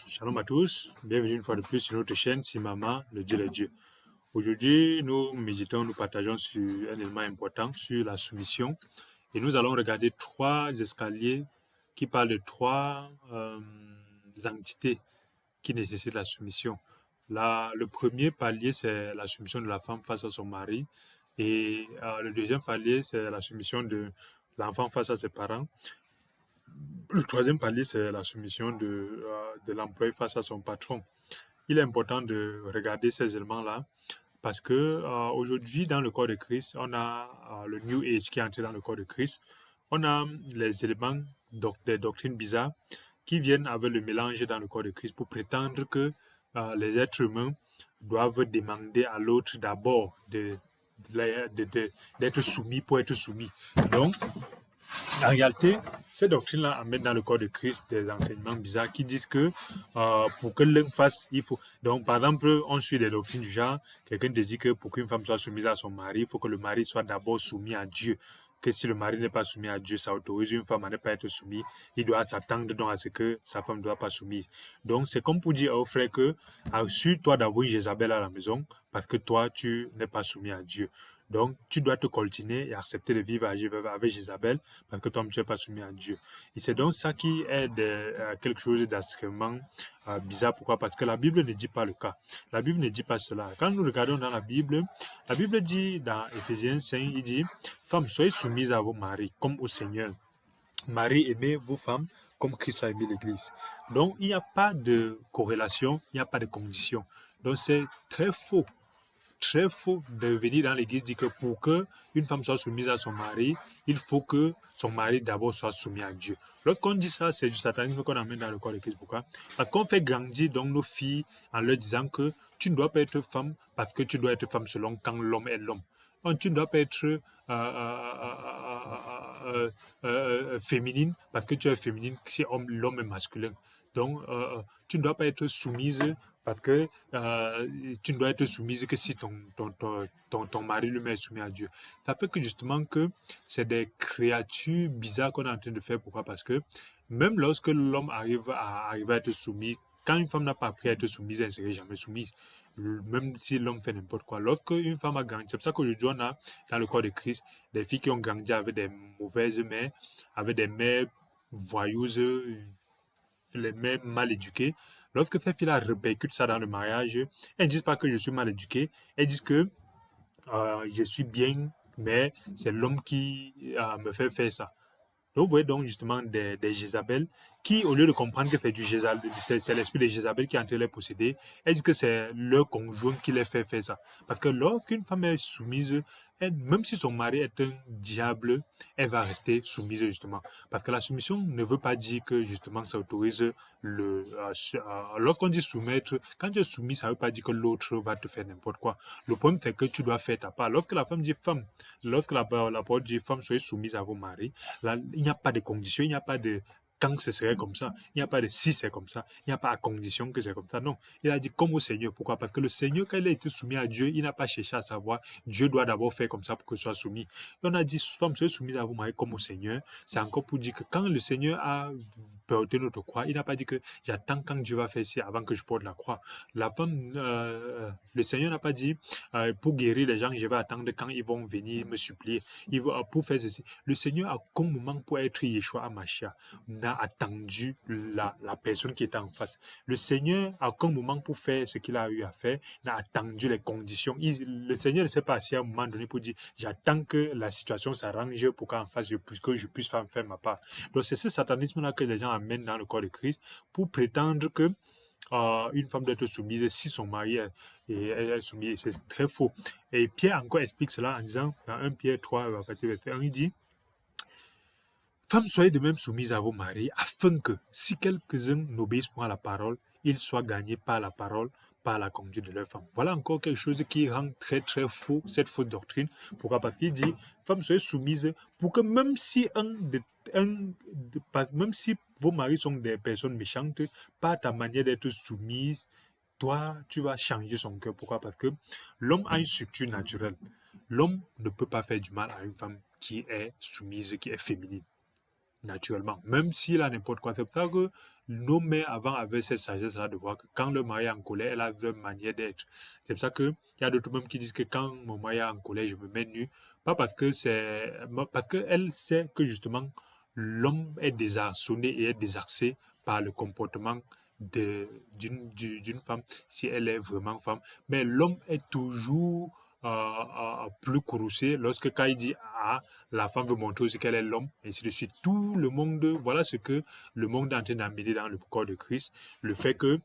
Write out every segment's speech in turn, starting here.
Shalom à tous, bienvenue une fois de plus sur notre chaîne Simama, le Dieu des dieux. Aujourd'hui, nous partageons sur un élément important, sur la soumission. Et nous allons regarder trois escaliers qui parlent de trois entités qui nécessitent la soumission. Le premier palier, c'est la soumission de la femme face à son mari. Et le deuxième palier, c'est la soumission de l'enfant face à ses parents. Le troisième palier, c'est la soumission de l'employé face à son patron. Il est important de regarder ces éléments-là parce que aujourd'hui, dans le corps de Christ, on a le New Age qui est entré dans le corps de Christ. On a les éléments des doctrines bizarres qui viennent avec le mélange dans le corps de Christ pour prétendre que les êtres humains doivent demander à l'autre d'abord d'être soumis pour être soumis. Donc, en réalité, ces doctrines-là amènent dans le corps de Christ des enseignements bizarres qui disent que pour que l'un fasse, il faut. Donc, par exemple, on suit des doctrines du genre, quelqu'un te dit que pour qu'une femme soit soumise à son mari, il faut que le mari soit d'abord soumis à Dieu. Que si le mari n'est pas soumis à Dieu, ça autorise une femme à ne pas être soumise. Il doit s'attendre donc à ce que sa femme ne doit pas soumise. Donc, c'est comme pour dire au frère que, assure-toi d'avoir une Jézabel à la maison parce que toi, tu n'es pas soumis à Dieu. Donc, tu dois te coltiner et accepter de vivre avec Jézabel parce que toi, tu n'es pas soumis à Dieu. Et c'est donc ça qui est quelque chose d'extrêmement bizarre. Pourquoi? Parce que la Bible ne dit pas le cas. La Bible ne dit pas cela. Quand nous regardons dans la Bible dit dans Éphésiens 5, il dit, femmes, soyez soumises à vos maris comme au Seigneur. Marie, aimez vos femmes comme Christ a aimé l'Église. Donc, il n'y a pas de corrélation, il n'y a pas de condition. Donc, c'est très faux de venir dans l'église dire que pour que une femme soit soumise à son mari, il faut que son mari d'abord soit soumis à Dieu. Lorsqu'on dit ça, c'est du satanisme qu'on amène dans le corps de Christ. Pourquoi? Parce qu'on fait grandir donc nos filles en leur disant que tu ne dois pas être femme parce que tu dois être femme selon quand l'homme est l'homme. Donc, tu ne dois pas être féminine parce que tu es féminine si l'homme est masculin. Donc, tu ne dois pas être soumise parce que tu ne dois être soumise que si ton mari lui-même est soumis à Dieu. Ça fait que justement que c'est des créatures bizarres qu'on est en train de faire. Pourquoi? Parce que même lorsque l'homme arrive à être soumis, quand une femme n'a pas appris à être soumise, elle ne serait jamais soumise. Même si l'homme fait n'importe quoi. Lorsque une femme a grandi, c'est pour ça qu'aujourd'hui on a dans le corps de Christ des filles qui ont grandi avec des mauvaises mères, avec des mères voyeuses, les mères mal éduquées. Lorsque ces filles-là répercutent ça dans le mariage, elles ne disent pas que je suis mal éduquée, elles disent que je suis bien, mais c'est l'homme qui me fait faire ça. Donc, vous voyez donc justement des Jézabel qui, au lieu de comprendre que c'est du Jézabel, c'est l'esprit de Jézabel qui est en train de les posséder, elles disent que c'est leur conjoint qui les fait faire ça. Parce que lorsqu'une femme est soumise, même si son mari est un diable, elle va rester soumise justement. Parce que la soumission ne veut pas dire que justement ça autorise lorsqu'on dit soumettre, quand tu es soumis, ça ne veut pas dire que l'autre va te faire n'importe quoi. Le problème, c'est que tu dois faire ta part. Lorsque la femme dit femme, lorsque la parole dit femme, soyez soumise à vos maris, là, il n'y a pas de condition, il n'y a pas de quand ce serait comme ça, il n'y a pas de si c'est comme ça, il n'y a pas à condition que c'est comme ça. Non, il a dit comme au Seigneur. Pourquoi? Parce que le Seigneur, quand il a été soumis à Dieu, il n'a pas cherché à savoir, Dieu doit d'abord faire comme ça pour que soit soumis. Et on a dit, femme, soyez soumise à vos maris comme au Seigneur. C'est encore pour dire que quand le Seigneur a porté notre croix, il n'a pas dit que j'attends quand Dieu va faire ci avant que je porte la croix. La femme, le Seigneur n'a pas dit, pour guérir les gens, je vais attendre quand ils vont venir me supplier. Pour faire ceci. Le Seigneur a comme moment pour être Yeshua Amashia, n'a attendu la personne qui était en face. Le Seigneur a comme moment pour faire ce qu'il a eu à faire, n'a attendu les conditions. Le Seigneur ne s'est pas assis à un moment donné pour dire j'attends que la situation s'arrange pour qu'en face que je puisse faire ma part. Donc c'est ce satanisme-là que les gens amènent dans le corps de Christ pour prétendre que une femme doit être soumise si son mari est soumis. C'est très faux. Et Pierre encore explique cela en disant, dans 1 Pierre 3, verset 1, il dit, femmes, soyez de même soumises à vos maris, afin que, si quelques-uns n'obéissent pas à la parole, ils soient gagnés par la parole, par la conduite de leur femme. Voilà encore quelque chose qui rend très très faux cette fausse doctrine. Pourquoi? Parce qu'il dit, femmes, soyez soumises pour que même si même si vos maris sont des personnes méchantes, par ta manière d'être soumise, toi, tu vas changer son cœur. Pourquoi? Parce que l'homme a une structure naturelle. L'homme ne peut pas faire du mal à une femme qui est soumise, qui est féminine naturellement, même s'il a n'importe quoi. C'est pour ça que nos mères avant avaient cette sagesse-là de voir que quand le mari est en colère, elle a leur manière d'être. C'est pour ça qu'il y a d'autres même qui disent que quand mon mari est en colère, je me mets nu. Pas parce que parce qu'elle sait que justement, l'homme est désarçonné et est désarçé par le comportement d'une femme, si elle est vraiment femme. Mais l'homme est toujours plus courroucé lorsque quand il dit ah, la femme veut montrer aussi qu'elle est l'homme, et ainsi de suite. Tout le monde, voilà ce que le monde est en train d'amener dans le corps de Christ, le fait que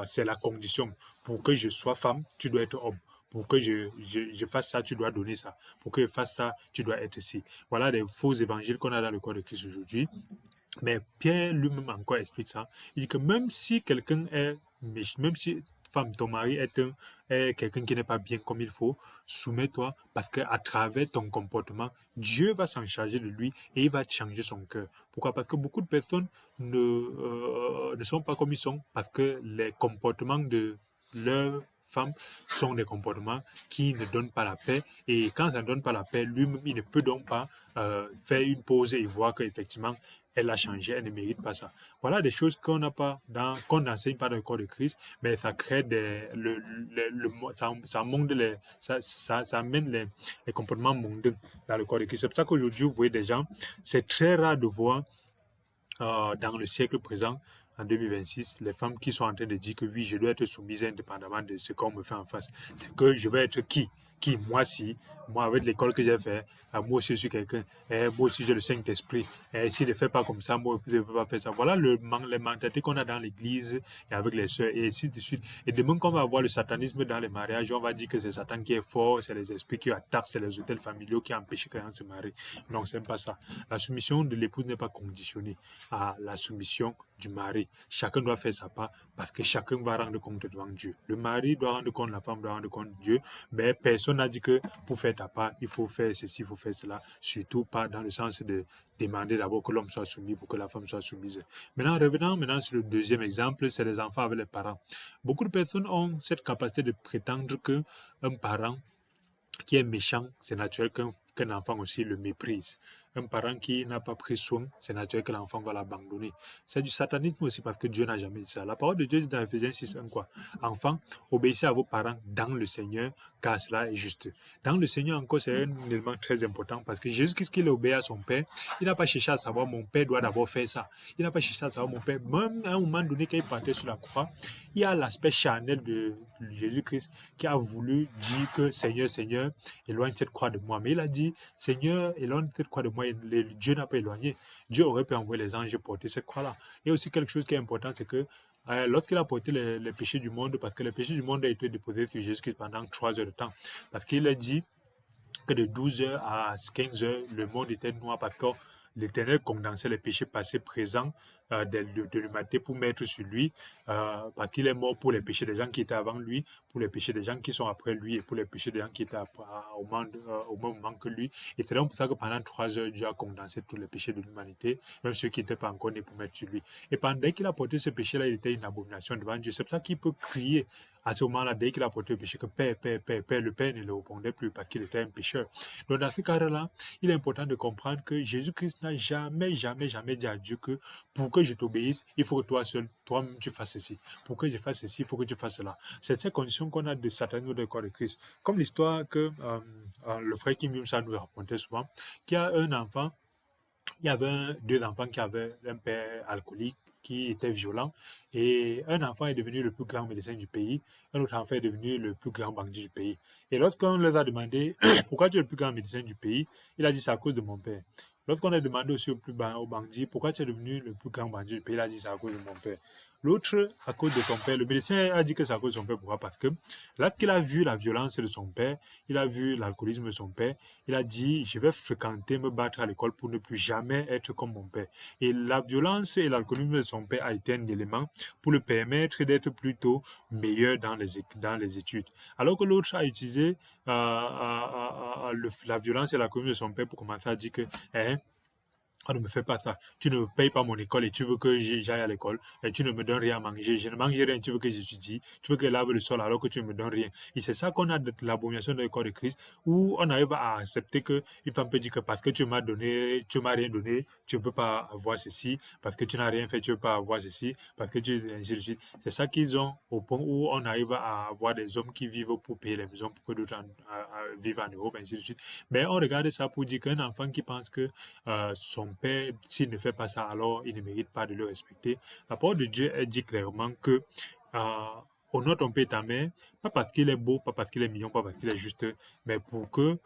c'est la condition. Pour que je sois femme, tu dois être homme. Pour que je fasse ça, tu dois donner ça. Pour que je fasse ça, tu dois être ici. Voilà les faux évangiles qu'on a dans le corps de Christ aujourd'hui. Mais Pierre lui-même encore explique ça. Il dit que même si quelqu'un est méchant, même si femme, ton mari est quelqu'un qui n'est pas bien comme il faut, soumets-toi parce qu'à travers ton comportement, Dieu va s'en charger de lui et il va changer son cœur. Pourquoi? Parce que beaucoup de personnes ne sont pas comme ils sont parce que les comportements de leur femme sont des comportements qui ne donnent pas la paix. Et quand ça ne donne pas la paix, lui-même, il ne peut donc pas faire une pause et voir qu'effectivement, elle a changé, elle ne mérite pas ça. Voilà des choses qu'on n'a pas qu'on n'enseigne pas dans le corps de Christ, mais ça crée ça monte ça amène les comportements mondains dans le corps de Christ. C'est pour ça qu'aujourd'hui, vous voyez des gens, c'est très rare de voir dans le siècle présent, en 2026, les femmes qui sont en train de dire que oui, je dois être soumise indépendamment de ce qu'on me fait en face. C'est que je vais être qui? Qui? Moi, si. Moi, avec l'école que j'ai fait, moi aussi, je suis quelqu'un. Moi aussi, j'ai le Saint-Esprit. S'il ne fait pas comme ça, moi, je ne peux pas faire ça. Voilà les mentalités qu'on a dans l'église et avec les sœurs, et ainsi de suite. Et demain, quand on va voir le satanisme dans les mariages, on va dire que c'est Satan qui est fort, c'est les esprits qui attaquent, c'est les hôtels familiaux qui empêchent que les gens se marient. Non, c'est pas ça. La soumission de l'épouse n'est pas conditionnée à la soumission du mari. Chacun doit faire sa part parce que chacun va rendre compte devant Dieu. Le mari doit rendre compte, la femme doit rendre compte de Dieu, mais personne n'a dit que pour faire ta part, il faut faire ceci, il faut faire cela, surtout pas dans le sens de demander d'abord que l'homme soit soumis pour que la femme soit soumise. Maintenant, revenons maintenant sur le deuxième exemple, c'est les enfants avec les parents. Beaucoup de personnes ont cette capacité de prétendre que un parent qui est méchant, c'est naturel qu'un enfant aussi le méprise. Un parent qui n'a pas pris soin, c'est naturel que l'enfant va l'abandonner. C'est du satanisme aussi parce que Dieu n'a jamais dit ça. La parole de Dieu dit dans Ephésiens 6:1 quoi. Enfants, obéissez à vos parents dans le Seigneur, car cela est juste. Dans le Seigneur encore, c'est un élément très important parce que Jésus, qu'est-ce qu'il obéit à son Père? Il n'a pas cherché à savoir mon Père doit d'abord faire ça. Il n'a pas cherché à savoir mon Père. Même à un moment donné, quand il partait sur la croix, il y a l'aspect charnel de Jésus-Christ qui a voulu dire que Seigneur, Seigneur, éloigne cette croix de moi. Mais il a dit, Seigneur, éloigne cette croix de moi. Et Dieu n'a pas éloigné. Dieu aurait pu envoyer les anges porter cette croix-là. Et aussi quelque chose qui est important, c'est que lorsqu'il a porté les péchés du monde, parce que les péchés du monde a été déposé sur Jésus-Christ pendant 3 heures de temps, parce qu'il a dit que de 12 heures à 15 heures, le monde était noir parce que l'Éternel condensait les péchés passés, présents de l'humanité pour mettre sur lui, parce qu'il est mort pour les péchés des gens qui étaient avant lui, pour les péchés des gens qui sont après lui et pour les péchés des gens qui étaient au même moment que lui. Et c'est donc pour ça que pendant 3 heures, Dieu a condensé tous les péchés de l'humanité, même ceux qui n'étaient pas encore nés pour mettre sur lui. Et pendant qu'il a porté ce péché-là, il était une abomination devant Dieu. C'est pour ça qu'il peut crier à ce moment-là, dès qu'il a porté le péché, que Père, Père, Père, Père, le Père ne le répondait plus parce qu'il était un pécheur. Donc dans ce cadre-là, il est important de comprendre que Jésus-Christ n'a jamais, jamais, jamais dit à Dieu que pour que je t'obéisse, il faut que toi seul, toi-même, tu fasses ceci. Pour que je fasse ceci, il faut que tu fasses cela. C'est cette condition qu'on a de satanisme de corps de Christ. Comme l'histoire que le frère Kim Yum-sa nous racontait souvent, qu'il y a un enfant, il y avait deux enfants qui avaient un père alcoolique qui était violent et un enfant est devenu le plus grand médecin du pays, un autre enfant est devenu le plus grand bandit du pays. Et lorsqu'on leur a demandé pourquoi tu es le plus grand médecin du pays, il a dit c'est à cause de mon père. Lorsqu'on a demandé aussi au bandit pourquoi tu es devenu le plus grand bandit du pays, il a dit c'est à cause de mon père. L'autre, à cause de son père, le médecin a dit que c'est à cause de son père. Pourquoi? Parce que lorsqu'il a vu la violence de son père, il a vu l'alcoolisme de son père, il a dit, je vais fréquenter, me battre à l'école pour ne plus jamais être comme mon père. Et la violence et l'alcoolisme de son père a été un élément pour le permettre d'être plutôt meilleur dans les études. Alors que l'autre a utilisé la violence et l'alcoolisme de son père pour commencer à dire que On ne me fait pas ça. Tu ne payes pas mon école et tu veux que j'aille à l'école et tu ne me donnes rien à manger. Je ne mange rien, tu veux que j'étudie. Tu veux que je lave le sol alors que tu ne me donnes rien. Et c'est ça qu'on a de l'abomination de l'école de Christ où on arrive à accepter que une femme peut dire que parce que tu m'as donné, tu m'as rien donné, tu ne peux pas avoir ceci. Parce que tu n'as rien fait, tu ne peux pas avoir ceci. Parce que tu ainsi de suite. C'est ça qu'ils ont au point où on arrive à avoir des hommes qui vivent pour payer les maisons pour que d'autres vivent en Europe, ainsi de suite. Mais on regarde ça pour dire qu'un enfant qui pense que son père, s'il ne fait pas ça, alors il ne mérite pas de le respecter. La parole de Dieu, elle dit clairement que honore ton père et ta mère, pas parce qu'il est beau, pas parce qu'il est mignon, pas parce qu'il est juste, mais pour que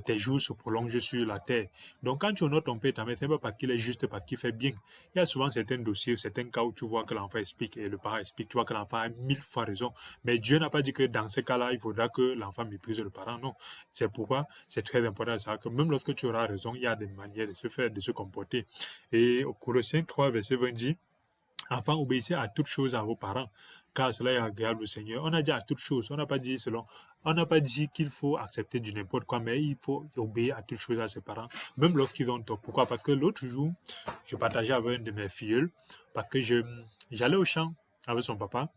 tes jours se prolongent sur la terre. Donc, quand tu honores ton père et ta mère, c'est pas parce qu'il est juste, parce qu'il fait bien. Il y a souvent certains dossiers, certains cas où tu vois que l'enfant explique et le parent explique, tu vois que l'enfant a 1000 fois raison. Mais Dieu n'a pas dit que dans ces cas-là, il faudra que l'enfant méprise le parent. Non. C'est pourquoi c'est très important de savoir que même lorsque tu auras raison, il y a des manières de se faire, de se comporter. Et au Colossiens 3, verset 20 dit, enfants, obéissez à toutes choses à vos parents, car cela est agréable au Seigneur. On a dit à toutes choses, on n'a pas dit selon, on n'a pas dit qu'il faut accepter du n'importe quoi, mais il faut obéir à toutes choses à ses parents, même lorsqu'ils ont tort. Pourquoi? Parce que l'autre jour, je partageais avec un de mes filleuls, parce que j'allais au champ avec son papa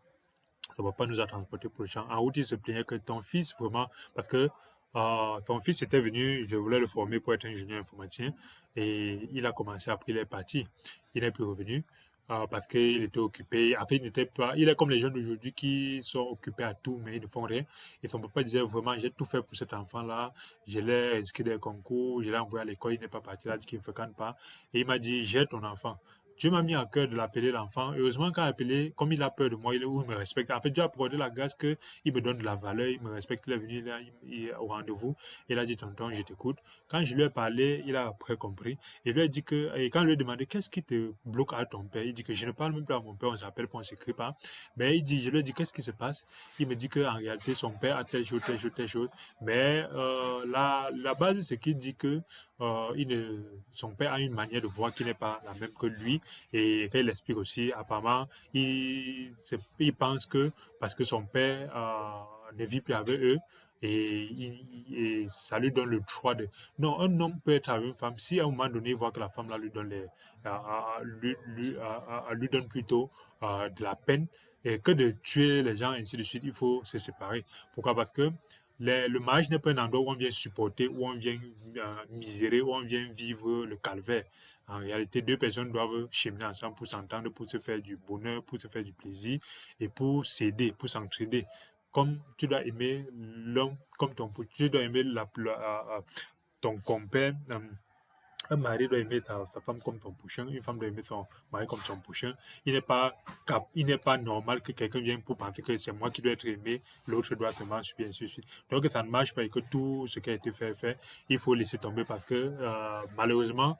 nous a transportés pour le champ. En route, il se plaignait que ton fils, vraiment, parce que ton fils était venu, je voulais le former pour être ingénieur informaticien, et il a commencé, après il est parti. Il n'est plus revenu parce qu'il était occupé. En fait, il n'était pas. Il est comme les jeunes d'aujourd'hui qui sont occupés à tout, mais ils ne font rien. Et son papa disait vraiment, j'ai tout fait pour cet enfant-là. Je l'ai inscrit des concours, je l'ai envoyé à l'école, il n'est pas parti, il a dit qu'il ne fréquente pas. Et il m'a dit, j'ai ton enfant. Dieu m'a mis à cœur de l'appeler l'enfant. Heureusement, quand il a appelé, comme il a peur de moi, il me respecte. En fait, Dieu a accordé la grâce qu'il me donne de la valeur, il me respecte. Il est venu là, au rendez-vous. Il a dit, tonton, je t'écoute. Quand je lui ai parlé, il a après compris. Et lui a dit que, et quand je lui ai demandé, qu'est-ce qui te bloque à ton père? Il dit que je ne parle même pas à mon père, on s'appelle pas, on s'écrit pas. Mais il dit, je lui ai dit, qu'est-ce qui se passe? Il me dit qu'en réalité, son père a telle chose, telle chose, telle chose. Mais la base, c'est qu'il dit que son père a une manière de voir qui n'est pas la même que lui. Et qu'elle explique aussi, apparemment, il pense que parce que son père ne vit plus avec eux, et ça lui donne le droit de... Non, un homme peut être avec une femme si à un moment donné il voit que la femme là, lui donne lui donne plutôt de la peine et que de tuer les gens ainsi de suite, il faut se séparer. Pourquoi? Parce que le mariage n'est pas un endroit où on vient supporter, où on vient misérer, où on vient vivre le calvaire. En réalité, deux personnes doivent cheminer ensemble pour s'entendre, pour se faire du bonheur, pour se faire du plaisir et pour s'aider, pour s'entraider. Comme tu dois aimer l'homme, comme tu dois aimer ton compère, un mari doit aimer sa femme comme son prochain, une femme doit aimer son mari comme son prochain. Il n'est pas normal que quelqu'un vienne pour penser que c'est moi qui dois être aimé, l'autre doit seulement subir, ainsi de suite. Donc ça ne marche pas et que tout ce qui a été fait, il faut laisser tomber parce que malheureusement,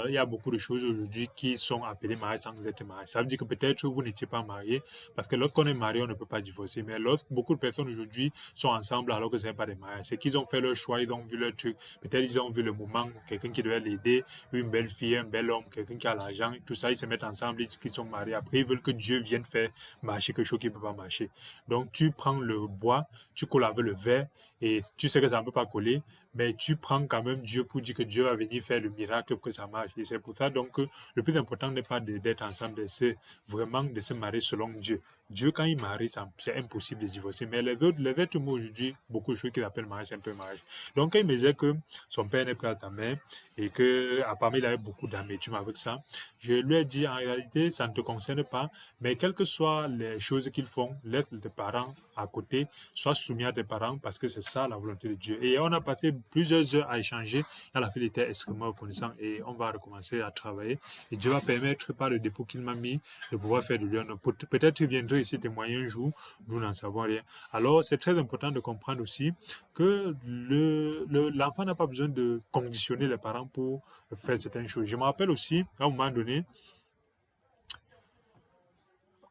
il y a beaucoup de choses aujourd'hui qui sont appelées mariage sans être marié. Ça veut dire que peut-être vous n'étiez pas marié, parce que lorsqu'on est marié, on ne peut pas divorcer. Mais lorsque beaucoup de personnes aujourd'hui sont ensemble alors que ce n'est pas des mariages, c'est qu'ils ont fait leur choix, ils ont vu leur truc. Peut-être ils ont vu le moment, quelqu'un qui devait l'aider, une belle fille, un bel homme, quelqu'un qui a l'argent, tout ça, ils se mettent ensemble, ils disent qu'ils sont mariés. Après, ils veulent que Dieu vienne faire marcher quelque chose qui ne peut pas marcher. Donc, tu prends le bois, tu colles avec le verre, et tu sais que ça ne peut pas coller, mais tu prends quand même Dieu pour dire que Dieu va venir faire le miracle pour que ça marche. Et c'est pour ça donc que le plus important n'est pas d'être ensemble, c'est vraiment de se marier selon Dieu. Dieu, quand il marie, c'est impossible de divorcer. Mais les êtres humains aujourd'hui, beaucoup de choses qu'ils appellent mariage, c'est un peu mariage. Donc, quand il me disait que son père n'est plus à ta mère et que, apparemment, il avait beaucoup d'amertume avec ça, je lui ai dit en réalité, ça ne te concerne pas, mais quelles que soient les choses qu'ils font, laisse tes parents à côté, sois soumis à tes parents parce que c'est ça la volonté de Dieu. Et on a passé plusieurs heures à échanger. À la fin, il était extrêmement reconnaissant et on va recommencer à travailler. Et Dieu va permettre, par le dépôt qu'il m'a mis, de pouvoir faire de lui un homme. Peut-être qu'il viendrait ici témoigner un jour, nous n'en savons rien. Alors, c'est très important de comprendre aussi que l'enfant n'a pas besoin de conditionner les parents pour faire certaines choses. Je me rappelle aussi, à un moment donné,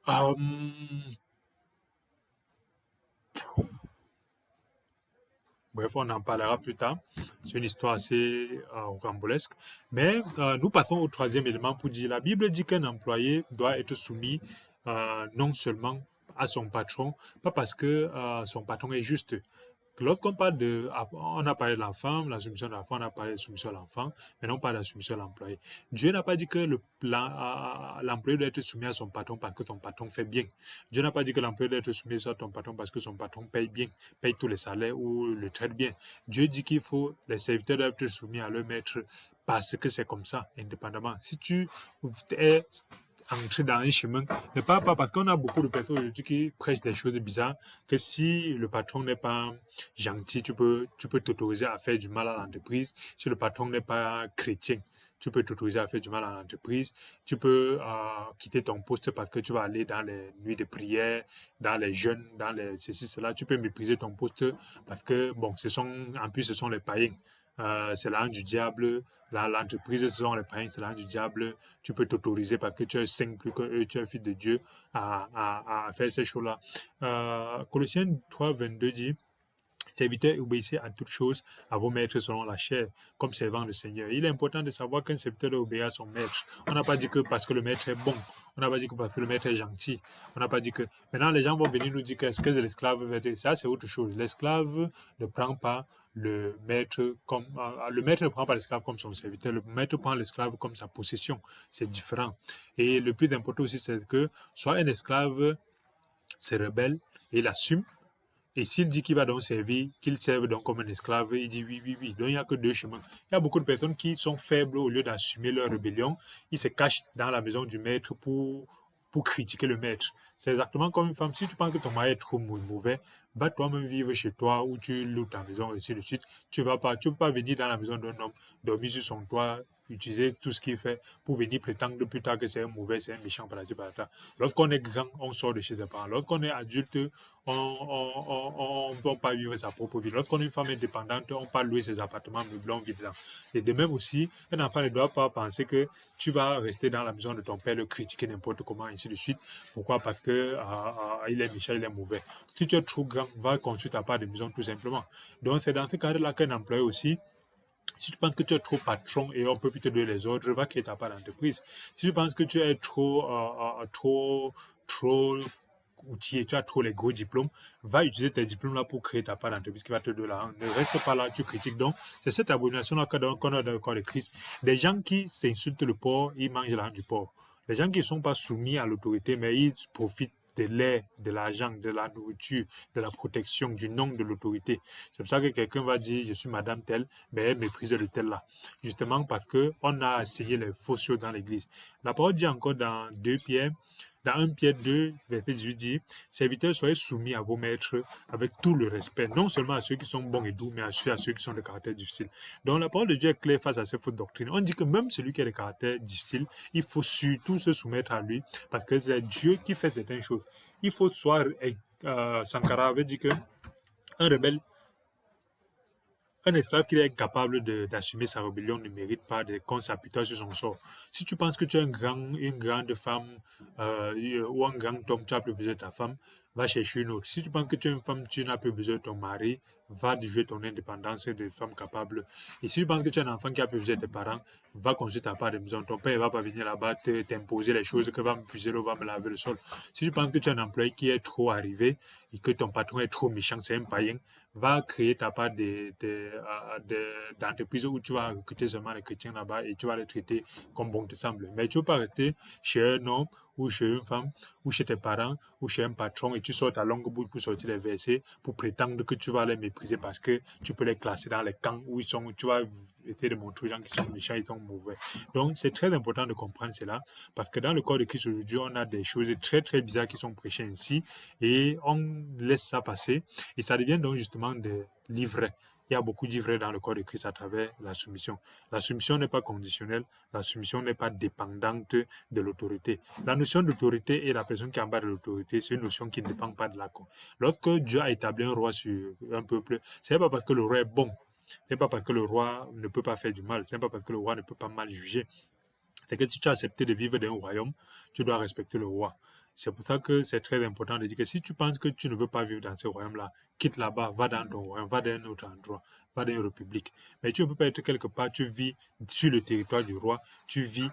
euh, bref, on en parlera plus tard. C'est une histoire assez rocambolesque. Mais nous passons au troisième élément pour dire, la Bible dit qu'un employé doit être soumis non seulement à son patron, pas parce que son patron est juste. Lorsqu'on parle on a parlé de la femme, la soumission de la femme, on a parlé de la soumission de l'enfant, maintenant on parle de la soumission de l'employé. Dieu n'a pas dit que l'employé doit être soumis à son patron parce que son patron fait bien. Dieu n'a pas dit que l'employé doit être soumis à son patron parce que son patron paye bien, paye tous les salaires ou le traite bien. Dieu dit les serviteurs doivent être soumis à leur maître parce que c'est comme ça, indépendamment. Si tu es entrer dans un chemin, ne pas parce qu'on a beaucoup de personnes aujourd'hui qui prêchent des choses bizarres, que si le patron n'est pas gentil, tu peux t'autoriser à faire du mal à l'entreprise. Si le patron n'est pas chrétien, tu peux t'autoriser à faire du mal à l'entreprise. Tu peux quitter ton poste parce que tu vas aller dans les nuits de prière, dans les jeûnes, dans les ceci, cela. Tu peux mépriser ton poste parce que, bon, en plus, ce sont les païens. C'est l'âne du diable. L'entreprise, ce sont les païens, c'est l'âne du diable. Tu peux t'autoriser parce que tu es saint plus que eux, tu es fils de Dieu à faire ces choses-là. Colossiens 3, 22 dit serviteurs, obéissez à toutes choses à vos maîtres selon la chair, comme servant le Seigneur. Il est important de savoir qu'un serviteur doit obéir à son maître. On n'a pas dit que parce que le maître est bon, on n'a pas dit que parce que le maître est gentil, on n'a pas dit que... Maintenant, les gens vont venir nous dire qu'est-ce que l'esclave veut dire. Ça, c'est autre chose. L'esclave ne prend pas le maître comme... le maître ne prend pas l'esclave comme son serviteur, le maître prend l'esclave comme sa possession. C'est différent. Et le plus important aussi, c'est que soit un esclave se rebelle et il assume, et s'il dit qu'il va donc servir, qu'il serve donc comme un esclave, il dit oui, oui, oui. Donc il n'y a que deux chemins. Il y a beaucoup de personnes qui sont faibles au lieu d'assumer leur rébellion. Ils se cachent dans la maison du maître pour critiquer le maître. C'est exactement comme une femme. Si tu penses que ton mari est trop mauvais, va toi-même vivre chez toi ou tu loues ta maison, et ainsi de suite. Tu ne peux pas venir dans la maison d'un homme, dormir sur son toit, utiliser tout ce qu'il fait pour venir prétendre plus tard que c'est un mauvais, c'est un méchant, patata. Lorsqu'on est grand, on sort de chez ses parents. Lorsqu'on est adulte, on ne peut pas vivre sa propre vie. Lorsqu'on est une femme indépendante, on peut louer ses appartements meublés, on vit dedans. Et de même aussi, un enfant ne doit pas penser que tu vas rester dans la maison de ton père, le critiquer n'importe comment, ainsi de suite. Pourquoi? Parce que il est méchant, il est mauvais. Si tu es trop grand, va construire ta part de maison tout simplement. Donc c'est dans ce cadre-là qu'un employé aussi, si tu penses que tu es trop patron et on peut plus te donner les ordres, va créer ta part d'entreprise. Si tu penses que tu es trop outillé, tu as trop les gros diplômes, va utiliser tes diplômes là pour créer ta part d'entreprise qui va te donner l'argent. Ne reste pas là, tu critiques. Donc, c'est cette abomination-là qu'on a dans le corps de Christ. Des gens qui s'insultent le porc, ils mangent l'argent du porc. Les gens qui ne sont pas soumis à l'autorité, mais ils profitent de l'air, de l'argent, de la nourriture, de la protection, du nom de l'autorité. C'est pour ça que quelqu'un va dire, je suis madame telle, mais elle méprise le tel là. Justement parce qu'on a assigné les fausses choses dans l'église. La parole dit encore dans 2 Pierre, dans 1 Pierre 2, verset 18 dit, serviteurs, soyez soumis à vos maîtres avec tout le respect, non seulement à ceux qui sont bons et doux, mais à ceux qui sont de caractère difficile. Donc la parole de Dieu est claire face à ces fausses doctrines. On dit que même celui qui a de caractère difficile, il faut surtout se soumettre à lui, parce que c'est Dieu qui fait certaines choses. Il faut soit Sankara avait dit que un rebelle, un esclave qui est incapable d'assumer sa rébellion ne mérite pas qu'on s'apitoie sur son sort. Si tu penses que tu es une grande femme ou un grand homme, tu as plus besoin de ta femme, va chercher une autre. Si tu penses que tu es une femme, tu n'as plus besoin de ton mari, va jouer ton indépendance de femme capable. Et si tu penses que tu es un enfant qui a plus besoin de tes parents, va construire ta part de maison. Ton père ne va pas venir là-bas t'imposer les choses que va me puiser l'eau, va me laver le sol. Si tu penses que tu es un employé qui est trop arrivé et que ton patron est trop méchant, c'est un païen, va créer ta part d'entreprise où tu vas recruter seulement les chrétiens là-bas et tu vas les traiter comme bon te semble. Mais tu ne peux pas rester chez un homme ou chez une femme ou chez tes parents ou chez un patron et tu sors ta longue bouche pour sortir les versets pour prétendre que tu vas les mépriser parce que tu peux les classer dans les camps où ils sont, où tu vas essayer de montrer aux gens qui sont méchants, ils sont mauvais. Donc c'est très important de comprendre cela parce que dans le corps de Christ aujourd'hui, on a des choses très très bizarres qui sont prêchées ainsi et on laisse ça passer et ça devient donc justement des livrets. Il y a beaucoup d'ivraies dans le corps de Christ à travers la soumission. La soumission n'est pas conditionnelle, la soumission n'est pas dépendante de l'autorité. La notion d'autorité et la personne qui est en bas de l'autorité, c'est une notion qui ne dépend pas de l'accord. Lorsque Dieu a établi un roi sur un peuple, ce n'est pas parce que le roi est bon, ce n'est pas parce que le roi ne peut pas faire du mal, ce n'est pas parce que le roi ne peut pas mal juger. C'est que si tu as accepté de vivre dans un royaume, tu dois respecter le roi. C'est pour ça que c'est très important de dire que si tu penses que tu ne veux pas vivre dans ce royaume-là, quitte là-bas, va dans ton royaume, va dans un autre endroit, va dans une république. Mais tu ne peux pas être quelque part, tu vis sur le territoire du roi, tu vis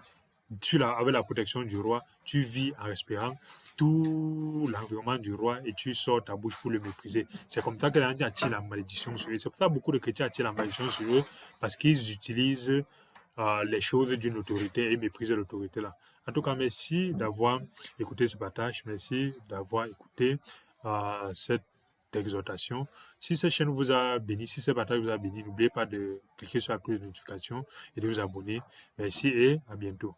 avec la protection du roi, tu vis en respirant tout l'environnement du roi et tu sors ta bouche pour le mépriser. C'est comme ça que les gens attirent la malédiction sur eux. C'est pour ça que beaucoup de chrétiens attirent la malédiction sur eux parce qu'ils utilisent les choses d'une autorité et méprisent l'autorité là. En tout cas, merci d'avoir écouté ce partage. Merci d'avoir écouté cette exhortation. Si cette chaîne vous a béni, si ce partage vous a béni, n'oubliez pas de cliquer sur la cloche de notification et de vous abonner. Merci et à bientôt.